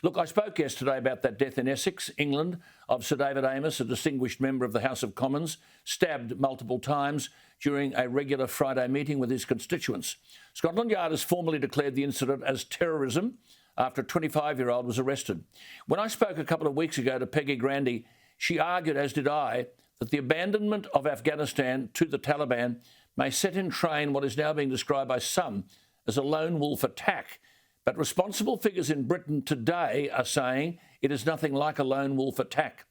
Look, I spoke yesterday about that death in Essex, England, of Sir David Amess, a distinguished member of the House of Commons, stabbed multiple times during a regular Friday meeting with his constituents. Scotland Yard has formally declared the incident as terrorism after a 25-year-old was arrested. When I spoke a couple of weeks ago to Peggy Grande, she argued, as did I, that the abandonment of Afghanistan to the Taliban may set in train what is now being described by some as a lone wolf attack. But responsible figures in Britain today are saying it is nothing like a lone wolf attack.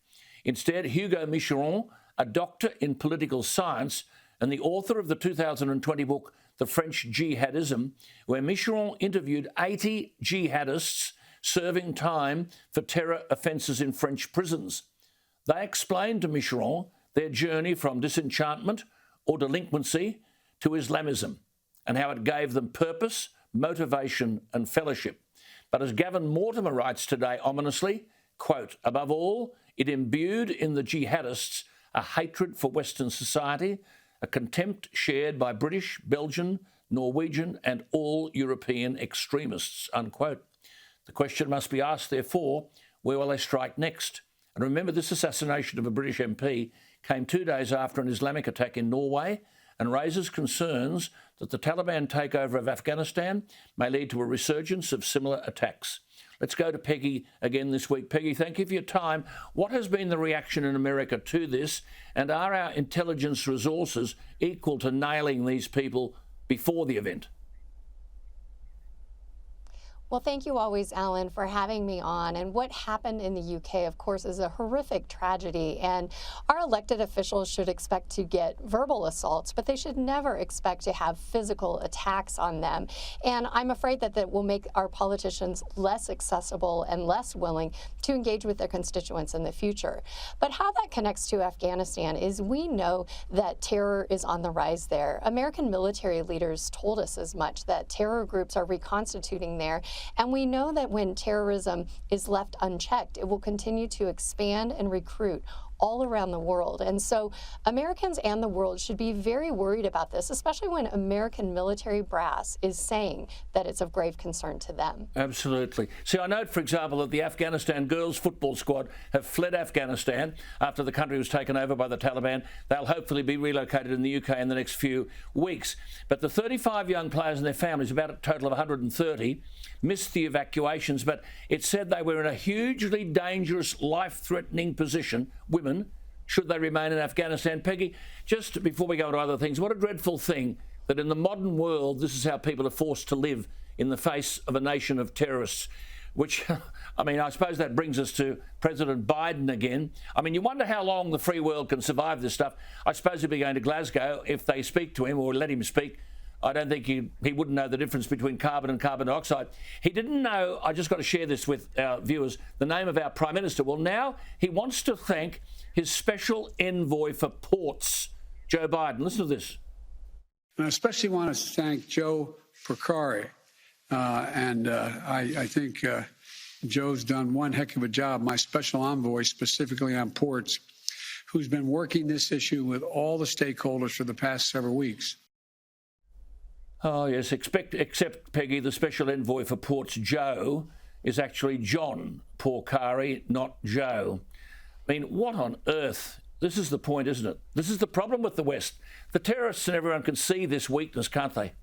Instead, Hugo Micheron, a doctor in political science and the author of the 2020 book, The French Jihadism, where Micheron interviewed 80 jihadists serving time for terror offences in French prisons. They explained to Micheron their journey from disenchantment or delinquency to Islamism and how it gave them purpose, motivation and fellowship. But as Gavin Mortimer writes today ominously, quote, above all, it imbued in the jihadists a hatred for Western society, a contempt shared by British, Belgian, Norwegian and all European extremists, unquote. The question must be asked, therefore, where will they strike next? And remember, this assassination of a British MP came 2 days after an Islamic attack in Norway and raises concerns that the Taliban takeover of Afghanistan may lead to a resurgence of similar attacks. Let's go to Peggy again this week. Peggy, thank you for your time. What has been the reaction in America to this, and are our intelligence resources equal to nailing these people before the event? Well, thank you always, Alan, for having me on. And what happened in the UK, of course, is a horrific tragedy. And our elected officials should expect to get verbal assaults, but they should never expect to have physical attacks on them. And I'm afraid that that will make our politicians less accessible and less willing to engage with their constituents in the future. But how that connects to Afghanistan is we know that terror is on the rise there. American military leaders told us as much, that terror groups are reconstituting there. And we know that when terrorism is left unchecked, it will continue to expand and recruit all around the world. And so Americans and the world should be very worried about this, especially when American military brass is saying that it's of grave concern to them. Absolutely. See, I note, for example, that the Afghanistan girls football squad have fled Afghanistan after the country was taken over by the Taliban. They'll hopefully be relocated in the UK in the next few weeks. But the 35 young players and their families, about a total of 130, missed the evacuations, but it said they were in a hugely dangerous, life-threatening position, women, should they remain in Afghanistan. Peggy, just before we go to other things, what a dreadful thing that in the modern world, this is how people are forced to live in the face of a nation of terrorists, which, I mean, I suppose that brings us to President Biden again. I mean, you wonder how long the free world can survive this stuff. I suppose he'll be going to Glasgow if they speak to him or let him speak. I don't think he wouldn't know the difference between carbon and carbon dioxide. He didn't know, I just got to share this with our viewers, the name of our Prime Minister. Well, now he wants to thank his special envoy for ports, Joe Biden. Listen to this. And I especially want to thank Joe Porcari. I think Joe's done one heck of a job, my special envoy specifically on ports, who's been working this issue with all the stakeholders for the past several weeks. Oh, yes, except, Peggy, the special envoy for ports, Joe, is actually John Porcari, not Joe. I mean, what on earth? This is the point, isn't it? This is the problem with the West. The terrorists and everyone can see this weakness, can't they?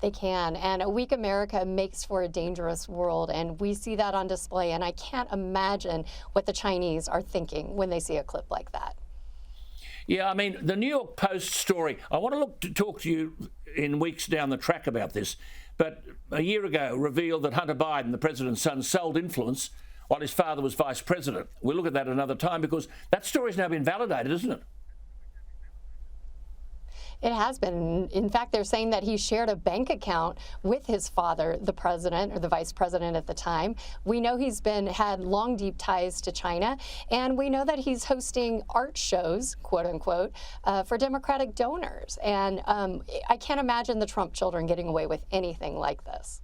They can. And a weak America makes for a dangerous world. And we see that on display. And I can't imagine what the Chinese are thinking when they see a clip like that. Yeah, I mean, the New York Post story, I want to talk to you in weeks down the track about this, but a year ago revealed that Hunter Biden, the president's son, sold influence while his father was vice president. We'll look at that another time because that story's now been validated, isn't it? It has been. In fact, they're saying that he shared a bank account with his father, the president or the vice president at the time. We know he's had long, deep ties to China, and we know that he's hosting art shows, quote unquote, for Democratic donors. And I can't imagine the Trump children getting away with anything like this.